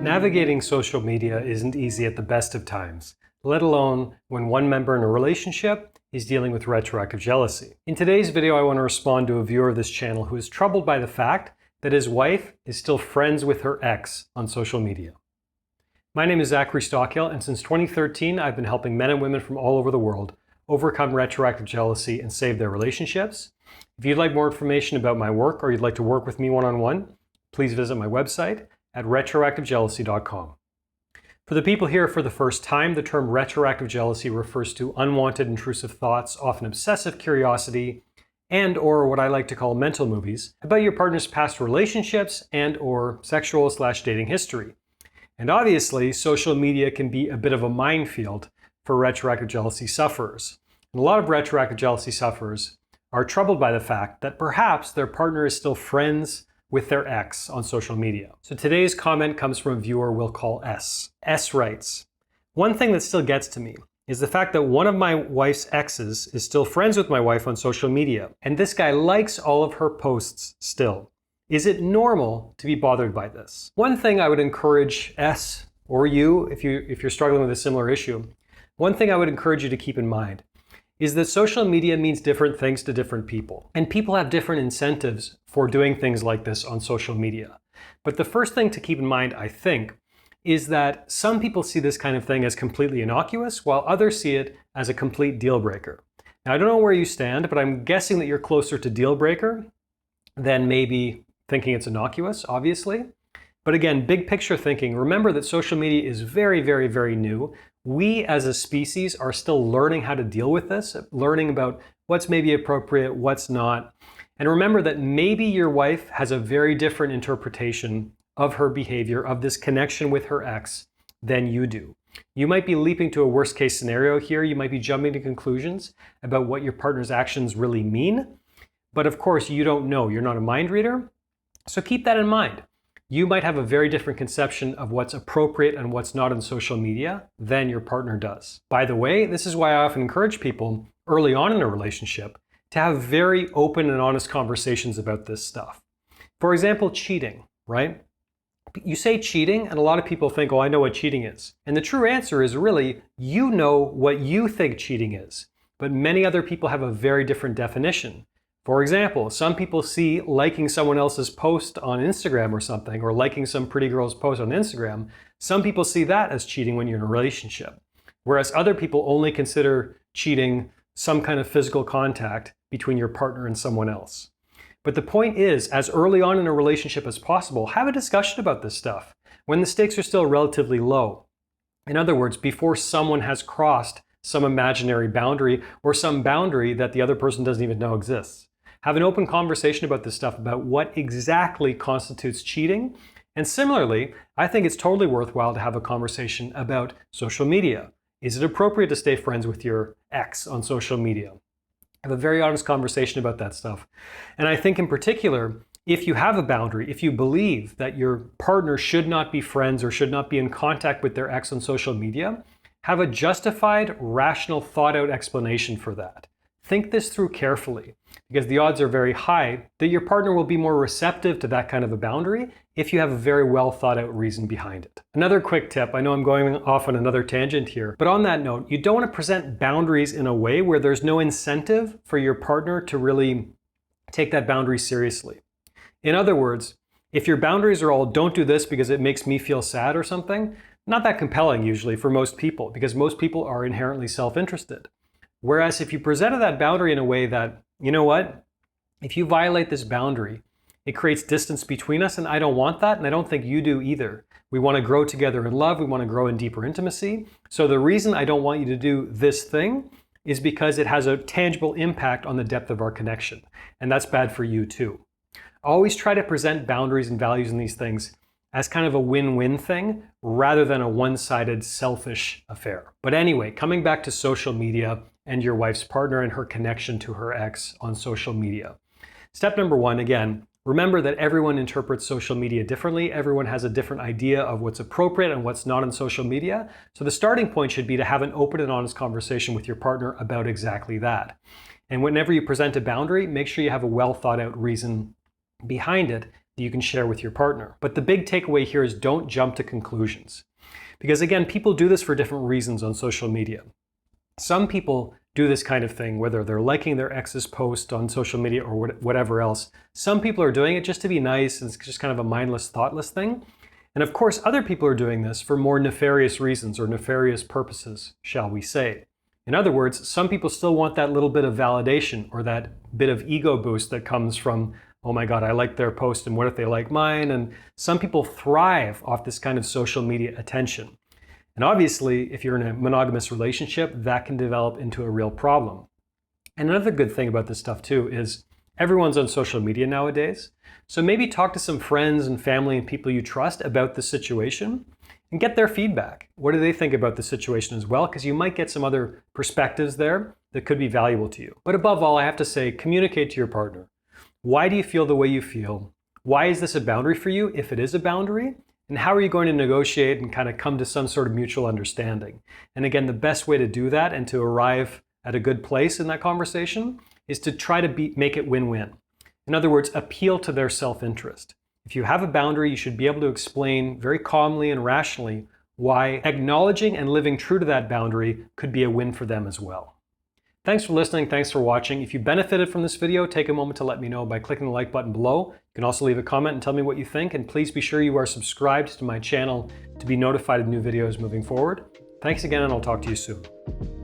Navigating social media isn't easy at the best of times, let alone when one member in a relationship is dealing with retroactive jealousy. In today's video, I want to respond to a viewer of this channel who is troubled by the fact that his wife is still friends with her ex on social media. My name is Zachary Stockill, and since 2013, I've been helping men and women from all over the world overcome retroactive jealousy and save their relationships. If you'd like more information about my work or you'd like to work with me one-on-one, please visit my website at retroactivejealousy.com. For the people here for the first time, the term retroactive jealousy refers to unwanted intrusive thoughts, often obsessive curiosity, and or what I like to call mental movies, about your partner's past relationships and or sexual/dating history. And obviously, social media can be a bit of a minefield for retroactive jealousy sufferers. And a lot of retroactive jealousy sufferers are troubled by the fact that perhaps their partner is still friends with their ex on social media. So today's comment comes from a viewer we'll call S. S writes, "One thing that still gets to me is the fact that one of my wife's exes is still friends with my wife on social media, and this guy likes all of her posts still. Is it normal to be bothered by this?" One thing I would encourage S, or you, if you're struggling with a similar issue, one thing I would encourage you to keep in mind is that social media means different things to different people. And people have different incentives for doing things like this on social media. But the first thing to keep in mind, I think, is that some people see this kind of thing as completely innocuous, while others see it as a complete deal breaker. Now, I don't know where you stand, but I'm guessing that you're closer to deal breaker than maybe thinking it's innocuous, obviously. But again, big picture thinking, remember that social media is very, very, very new. We as a species are still learning how to deal with this, learning about what's maybe appropriate, what's not. And remember that maybe your wife has a very different interpretation of her behavior, of this connection with her ex, than you do. You might be leaping to a worst case scenario here. You might be jumping to conclusions about what your partner's actions really mean. But of course, you don't know. You're not a mind reader. So keep that in mind. You might have a very different conception of what's appropriate and what's not on social media than your partner does. By the way, this is why I often encourage people early on in a relationship to have very open and honest conversations about this stuff. For example, cheating, right? You say cheating, and a lot of people think, oh, I know what cheating is. And the true answer is really, you know what you think cheating is, but many other people have a very different definition. For example, some people see liking someone else's post on Instagram or something, or liking some pretty girl's post on Instagram. Some people see that as cheating when you're in a relationship, whereas other people only consider cheating some kind of physical contact between your partner and someone else. But the point is, as early on in a relationship as possible, have a discussion about this stuff when the stakes are still relatively low. In other words, before someone has crossed some imaginary boundary or some boundary that the other person doesn't even know exists. Have an open conversation about this stuff, about what exactly constitutes cheating. And similarly, I think it's totally worthwhile to have a conversation about social media. Is it appropriate to stay friends with your ex on social media? Have a very honest conversation about that stuff. And I think in particular, if you have a boundary, if you believe that your partner should not be friends or should not be in contact with their ex on social media, have a justified, rational, thought-out explanation for that. Think this through carefully, because the odds are very high that your partner will be more receptive to that kind of a boundary if you have a very well thought out reason behind it. Another quick tip, I know I'm going off on another tangent here, but on that note, you don't want to present boundaries in a way where there's no incentive for your partner to really take that boundary seriously. In other words, if your boundaries are all don't do this because it makes me feel sad or something, not that compelling usually for most people, because most people are inherently self-interested. Whereas if you presented that boundary in a way that, you know what, if you violate this boundary, it creates distance between us, and I don't want that, and I don't think you do either. We want to grow together in love, we want to grow in deeper intimacy. So the reason I don't want you to do this thing is because it has a tangible impact on the depth of our connection, and that's bad for you too. Always try to present boundaries and values in these things as kind of a win-win thing rather than a one-sided selfish affair. But anyway, coming back to social media and your wife's partner and her connection to her ex on social media. Step number one, again, remember that everyone interprets social media differently. Everyone has a different idea of what's appropriate and what's not on social media. So the starting point should be to have an open and honest conversation with your partner about exactly that. And whenever you present a boundary, make sure you have a well thought out reason behind it that you can share with your partner. But the big takeaway here is don't jump to conclusions. Because again, people do this for different reasons on social media. Some people do this kind of thing, whether they're liking their ex's post on social media or whatever else. Some people are doing it just to be nice, and it's just kind of a mindless, thoughtless thing. And of course, other people are doing this for more nefarious reasons or nefarious purposes, shall we say. In other words, some people still want that little bit of validation or that bit of ego boost that comes from, oh my God, I like their post and what if they like mine? And some people thrive off this kind of social media attention. And obviously, if you're in a monogamous relationship, that can develop into a real problem. And another good thing about this stuff too is everyone's on social media nowadays. So maybe talk to some friends and family and people you trust about the situation and get their feedback. What do they think about the situation as well? Because you might get some other perspectives there that could be valuable to you. But above all, I have to say, communicate to your partner. Why do you feel the way you feel? Why is this a boundary for you, if it is a boundary? And how are you going to negotiate and kind of come to some sort of mutual understanding? And again, the best way to do that and to arrive at a good place in that conversation is to try to make it win-win. In other words, appeal to their self-interest. If you have a boundary, you should be able to explain very calmly and rationally why acknowledging and living true to that boundary could be a win for them as well. Thanks for listening. Thanks for watching. If you benefited from this video, take a moment to let me know by clicking the like button below. You can also leave a comment and tell me what you think. And please be sure you are subscribed to my channel to be notified of new videos moving forward. Thanks again, and I'll talk to you soon.